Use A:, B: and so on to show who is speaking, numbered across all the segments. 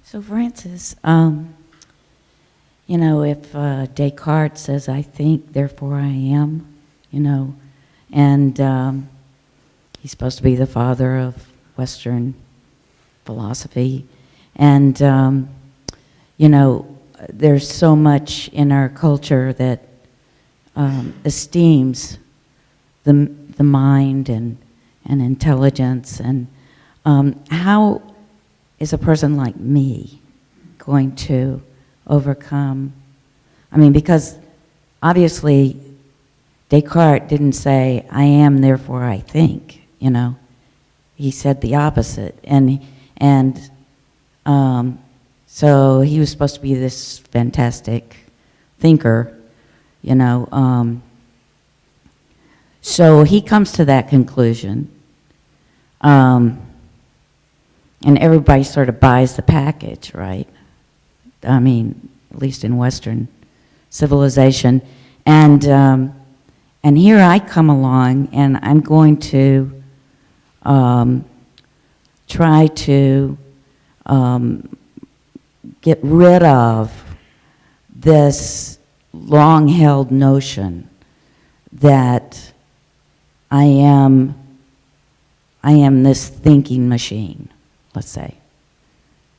A: So, Francis, if Descartes says, I think, therefore I am, and he's supposed to be the father of Western philosophy, and, there's so much in our culture that esteems the mind and intelligence, and how is a person like me going to overcome? I mean, because obviously Descartes didn't say, I am, therefore I think, He said the opposite. And so he was supposed to be this fantastic thinker, So he comes to that conclusion. And everybody sort of buys the package, right? I mean, at least in Western civilization. And here I come along, and I'm going to try to get rid of this long-held notion that I am this thinking machine, let's say.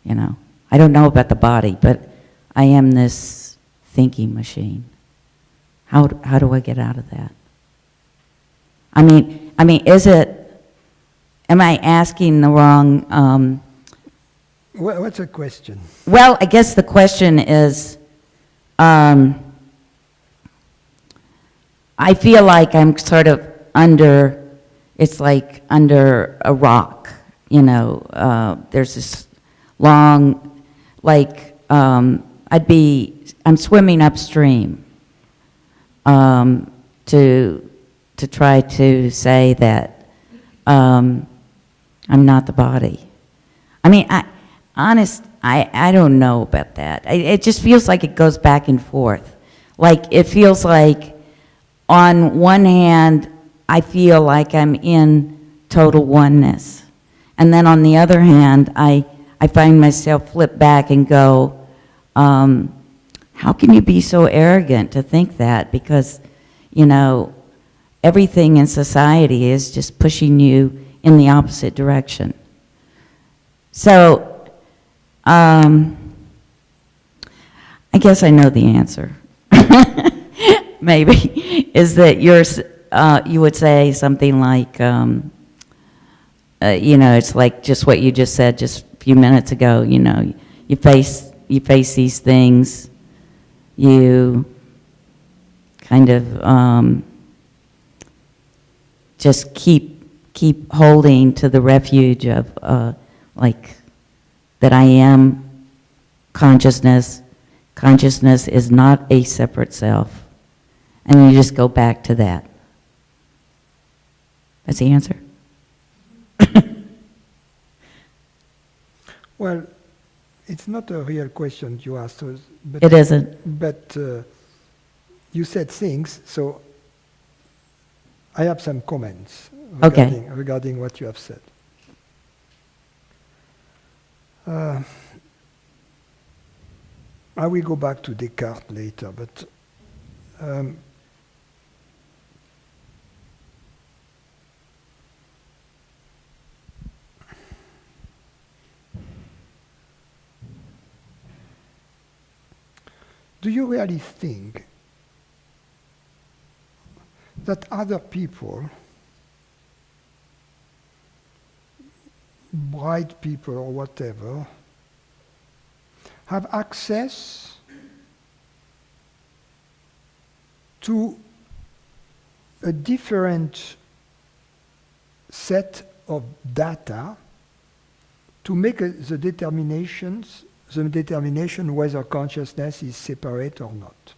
A: I don't know about the body, but I am this thinking machine. How do I get out of that? I mean, am I asking the wrong?
B: What's the question?
A: Well, I guess the question is, I feel like I'm sort of it's like under a rock, there's this long, I'm swimming upstream to try to say that I'm not the body. I mean, I don't know about that. It just feels like it goes back and forth. Like, it feels like on one hand, I feel like I'm in total oneness. And then on the other hand, I find myself flip back and go, how can you be so arrogant to think that? Because, everything in society is just pushing you in the opposite direction. So, I guess I know the answer. Maybe, is that you would say something like, it's like just what you just said just a few minutes ago. You face these things, you kind of just keep holding to the refuge of that I am consciousness. Consciousness is not a separate self. And then you just go back to that. That's the answer?
B: Well, it's not a real question you asked us. But
A: it isn't.
B: But you said things, so I have some comments regarding what you have said. I will go back to Descartes later, but do you really think that other people, bright people or whatever, have access to a different set of data to make the determination whether consciousness is separate or not?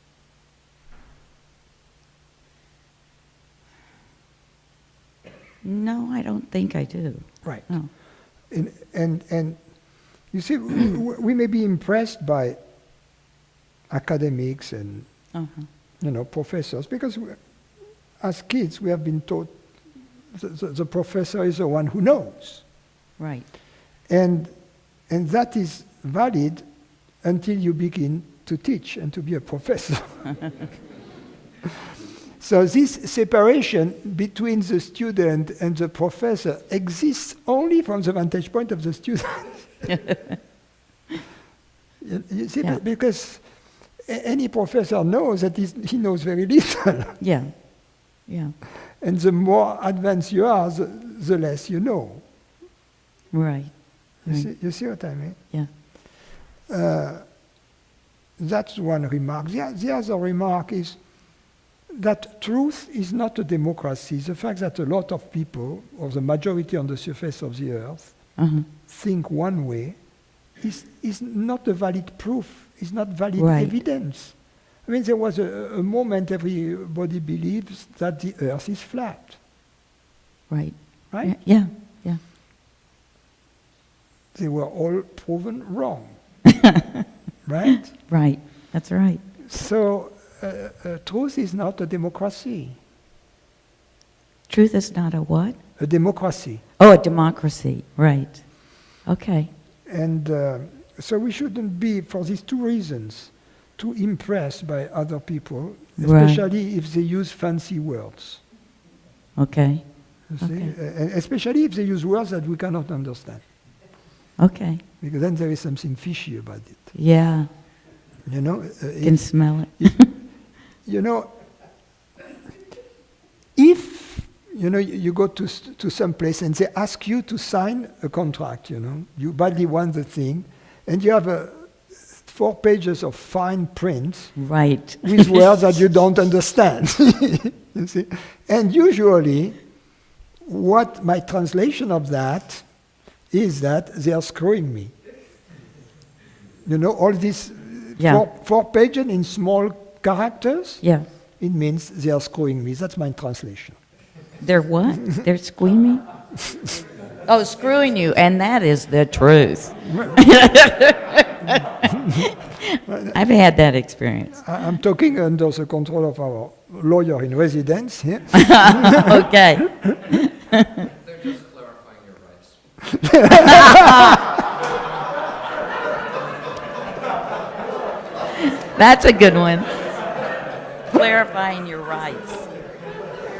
A: No, I don't think I do.
B: Right.
A: No.
B: And you see, we may be impressed by academics and professors, because as kids we have been taught the professor is the one who knows.
A: Right.
B: And that is valid until you begin to teach and to be a professor. So this separation between the student and the professor exists only from the vantage point of the student. You see,
A: Yeah.
B: because any professor knows that he knows very little.
A: Yeah. Yeah.
B: And the more advanced you are, the less you know.
A: Right.
B: You see what I mean?
A: Yeah.
B: That's one remark. The other remark is that truth is not a democracy. The fact that a lot of people, or the majority on the surface of the earth,
A: Uh-huh.
B: think one way is not a valid proof, is not valid
A: Right.
B: evidence. I mean, there was a moment everybody believes that the earth is flat,
A: Right.
B: right?
A: Yeah. Yeah.
B: They were all proven wrong, right?
A: Right. That's right.
B: So truth is not a democracy.
A: Truth is not a what?
B: A democracy.
A: Oh, a democracy. Right. Okay.
B: And so we shouldn't be, for these two reasons, too impressed by other people,
A: Right.
B: especially if they use fancy words.
A: Okay.
B: You see?
A: Okay.
B: And especially if they use words that we cannot understand.
A: Okay.
B: Because then there is something fishy about it.
A: Yeah.
B: You know?
A: Can smell it.
B: You know, if you go to some place and they ask you to sign a contract, you badly want the thing, and you have 4 pages of fine print
A: Right.
B: with words that you don't understand. You see? And usually, what my translation of that is that they are screwing me. All these
A: Yeah.
B: four pages in small characters,
A: Yeah.
B: it means they are screwing me. That's my translation.
A: They're what? They're squeaming? Oh, screwing you, and that is the truth. I've had that experience.
B: I'm talking under the control of our lawyer in residence here.
A: Okay.
C: They're just clarifying your rights.
A: That's a good one. Clarifying your rights.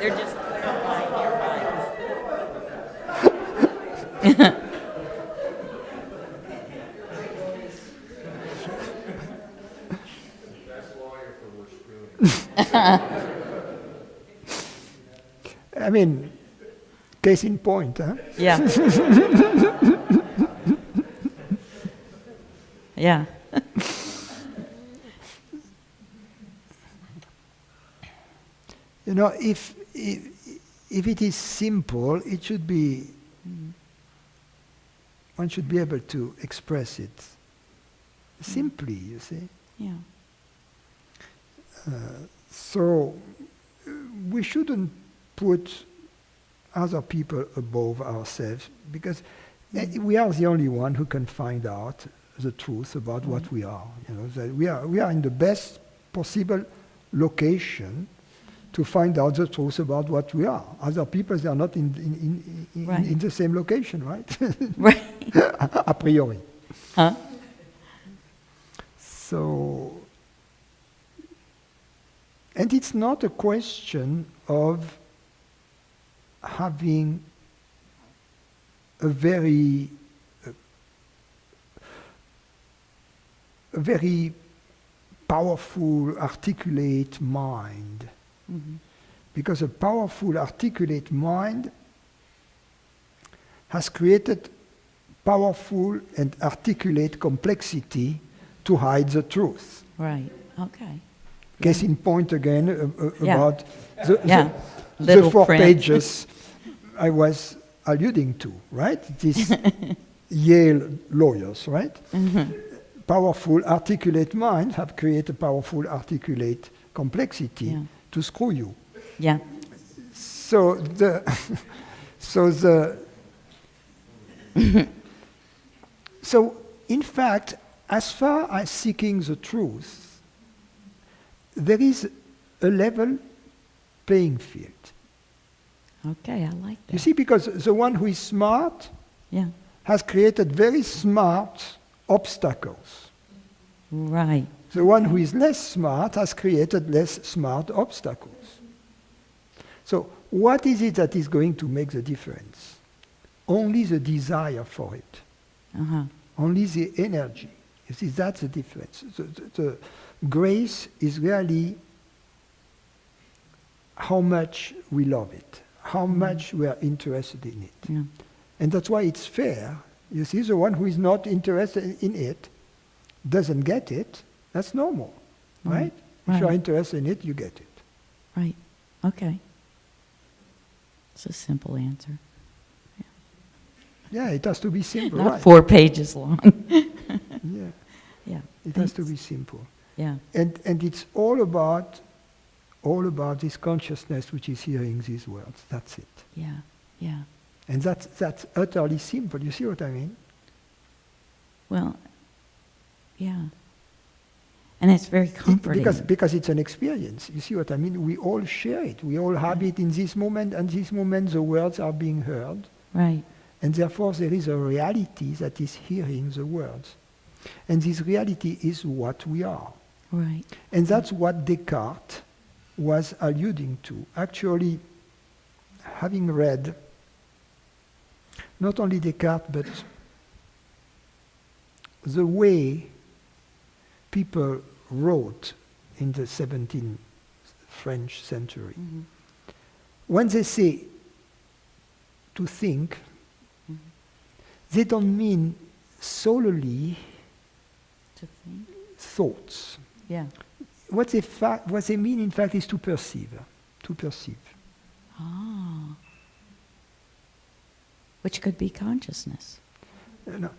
A: They're just clarifying your rights.
C: That's lawyer for we're screwing.
B: I mean, case in point, huh?
A: Yeah. Yeah.
B: If it is simple, it should be, one should be able to express it simply, you see.
A: Yeah.
B: So we shouldn't put other people above ourselves, because we are the only one who can find out the truth about what we are. That we are in the best possible location to find out the truth about what we are. Other people, they are not
A: Right.
B: in the same location, right?
A: Right.
B: A priori.
A: Huh?
B: So, and it's not a question of having a very powerful, articulate mind.
A: Mm-hmm.
B: Because a powerful, articulate mind has created powerful and articulate complexity to hide the truth.
A: Right. Okay.
B: Case in point again
A: Yeah.
B: about the
A: Little
B: 4
A: print.
B: pages I was alluding to, right? These Yale lawyers, right?
A: Mm-hmm.
B: Powerful, articulate minds have created powerful, articulate complexity
A: Yeah.
B: to screw you.
A: Yeah.
B: So so in fact, as far as seeking the truth, there is a level playing field.
A: Okay, I like that.
B: You see, because the one who is smart
A: Yeah.
B: has created very smart obstacles.
A: Right.
B: The one who is less smart has created less smart obstacles. So what is it that is going to make the difference? Only the desire for it.
A: Uh-huh.
B: Only the energy. You see, that's the difference. The grace is really how much we love it, how much we are interested in it.
A: Yeah.
B: And that's why it's fair. You see, the one who is not interested in it doesn't get it. That's normal, right? If you are
A: Right.
B: interested in it, you get it.
A: Right. Okay. It's a simple answer.
B: Yeah, it has to be simple,
A: Not
B: right?
A: 4 pages long.
B: Yeah,
A: Yeah.
B: it has to
A: thanks.
B: be simple.
A: Yeah.
B: And it's all about this consciousness which is hearing these words. That's it.
A: Yeah. Yeah.
B: And that's utterly simple. You see what I mean?
A: Well, yeah. And it's very comforting.
B: Because it's an experience. You see what I mean? We all share it. We all have it in this moment, and this moment the words are being heard.
A: Right.
B: And therefore there is a reality that is hearing the words. And this reality is what we are.
A: Right.
B: And that's what Descartes was alluding to. Actually, having read not only Descartes, but the way people wrote in the 17th French century.
A: Mm-hmm.
B: When they say to think, they don't mean solely
A: To think.
B: thoughts.
A: Yeah.
B: What they mean, in fact, is to perceive. To perceive.
A: Ah. Which could be consciousness.
B: No.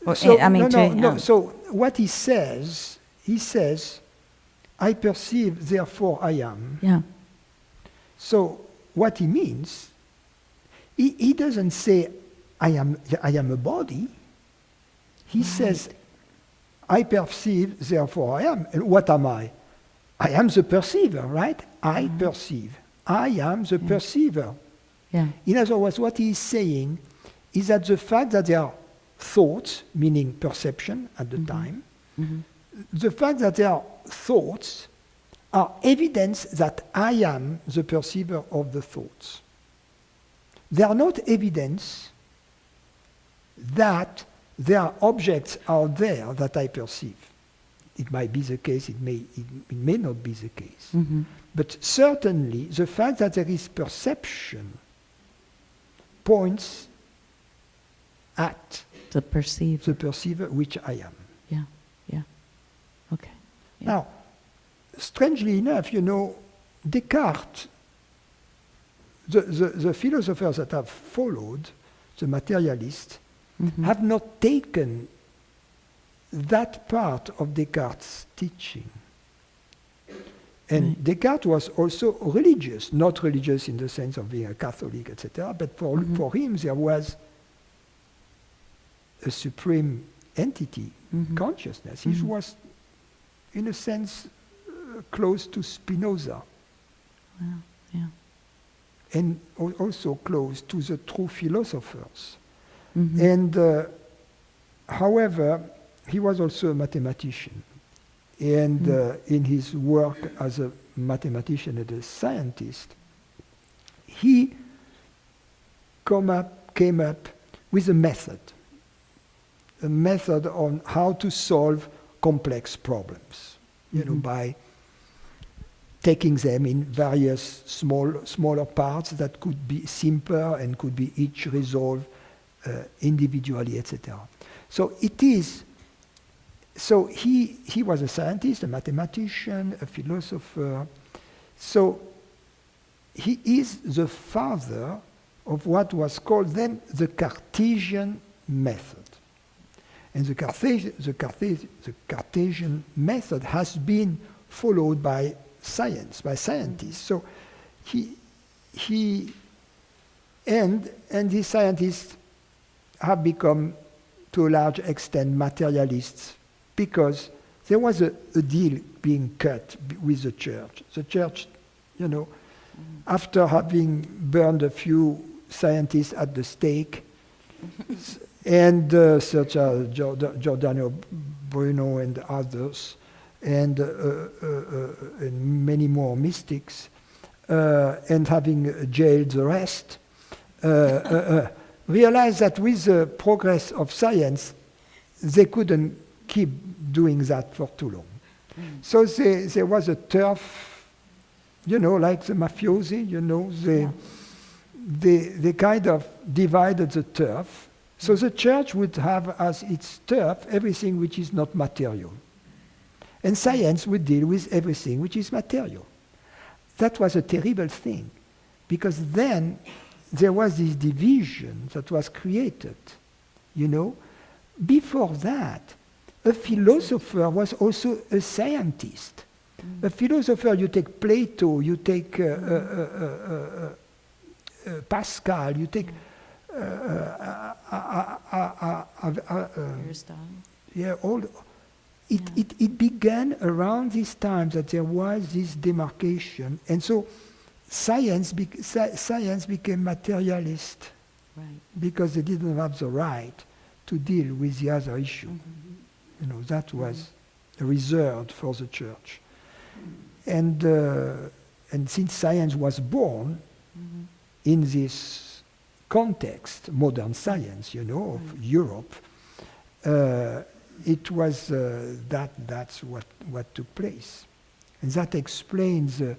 A: Or,
B: So,
A: I mean,
B: no. So what he says, I perceive, therefore I am.
A: Yeah.
B: So what he means, he doesn't say, I am a body. He says, I perceive, therefore I am. And what am I? I am the perceiver, right? I perceive. I am the perceiver.
A: Yeah.
B: In other words, what he is saying is that the fact that there are thoughts, meaning perception at the time, the fact that there are thoughts are evidence that I am the perceiver of the thoughts. They are not evidence that there are objects out there that I perceive. It might be the case, it may not be the case.
A: Mm-hmm.
B: But certainly the fact that there is perception points at
A: To perceive.
B: the perceiver, which I am.
A: Yeah. Yeah. Okay. Yeah.
B: Now, strangely enough, Descartes, the philosophers that have followed, the materialists, have not taken that part of Descartes' teaching. And Descartes was also religious, not religious in the sense of being a Catholic, etc., but for him there was a supreme entity, consciousness. He was, in a sense, close to Spinoza,
A: Wow. Yeah.
B: and also close to the true philosophers. And however, he was also a mathematician. And in his work as a mathematician and a scientist, he came up with a method on how to solve complex problems, by taking them in various smaller parts that could be simpler and could be each resolved individually, etc. So he was a scientist, a mathematician, a philosopher. So he is the father of what was called then the Cartesian method. And the Cartesian method has been followed by scientists. So and these scientists have become, to a large extent, materialists, because there was a deal being cut with the church. The church, after having burned a few scientists at the stake, and such as Giordano Bruno and others, and many more mystics, and having jailed the rest, realized that with the progress of science, they couldn't keep doing that for too long. So there was a turf, like the mafiosi, they kind of divided the turf. So the church would have as its turf everything which is not material. And science would deal with everything which is material. That was a terrible thing, because then there was this division that was created, Before that, a philosopher was also a scientist. A philosopher, you take Plato, you take Pascal, you take it began around this time that there was this demarcation, and so science became materialist,
A: Right.
B: because they didn't have the right to deal with the other issue. That was reserved for the church, and since science was born in this context, modern science, of Europe, it was that's what took place, and that explains the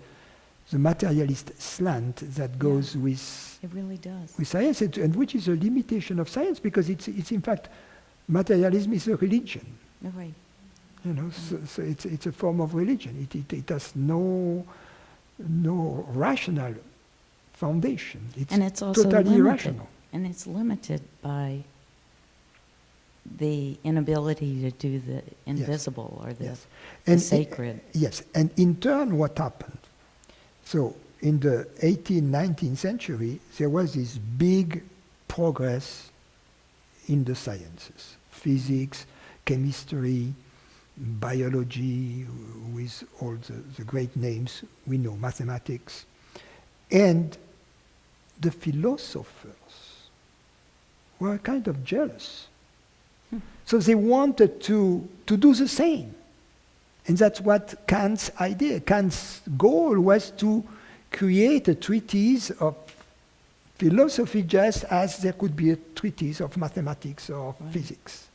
B: materialist slant that goes with
A: It really does.
B: science, and which is a limitation of science, because it's in fact, materialism is a religion.
A: Oh, right.
B: So it's a form of religion. It has no rational foundation.
A: And it's also
B: totally
A: limited.
B: irrational.
A: And it's limited by the inability to do the invisible or the sacred.
B: Yes, and in turn, what happened? So in the 18th, 19th century, there was this big progress in the sciences. Physics, chemistry, biology, with all the great names we know, mathematics. And the philosophers were kind of jealous. So they wanted to do the same. And that's what Kant's idea. Kant's goal was to create a treatise of philosophy just as there could be a treatise of mathematics or physics,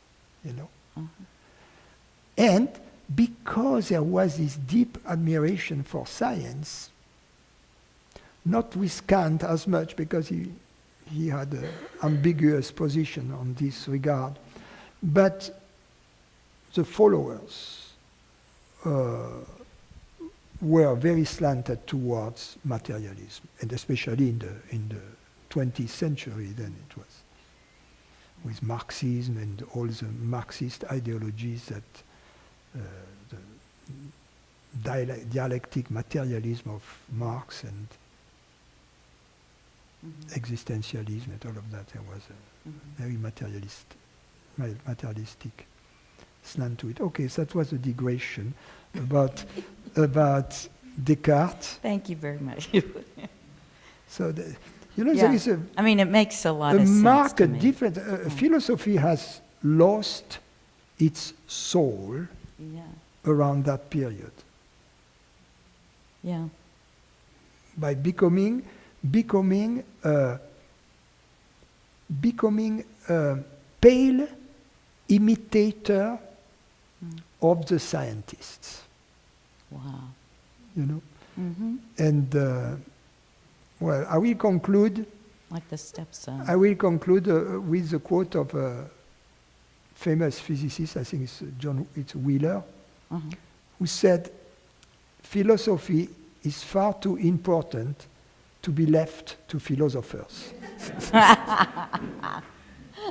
B: And because there was this deep admiration for science, not with Kant as much, because he had an ambiguous position on this regard, but the followers were very slanted towards materialism, and especially in the 20th century. Then it was with Marxism and all the Marxist ideologies that the dialectic materialism of Marx and existentialism and all of that. There was a very materialistic slant to it. Okay, so that was a digression about Descartes.
A: Thank you very much.
B: So there is
A: it makes a lot
B: a
A: of sense
B: marked
A: to me.
B: difference. Philosophy has lost its soul around that period.
A: Yeah.
B: By becoming a pale imitator of the scientists.
A: Wow.
B: And I will conclude.
A: Like the stepson.
B: I will conclude with the quote of a famous physicist, I think it's Wheeler, who said, "Philosophy is far too important to be left to philosophers."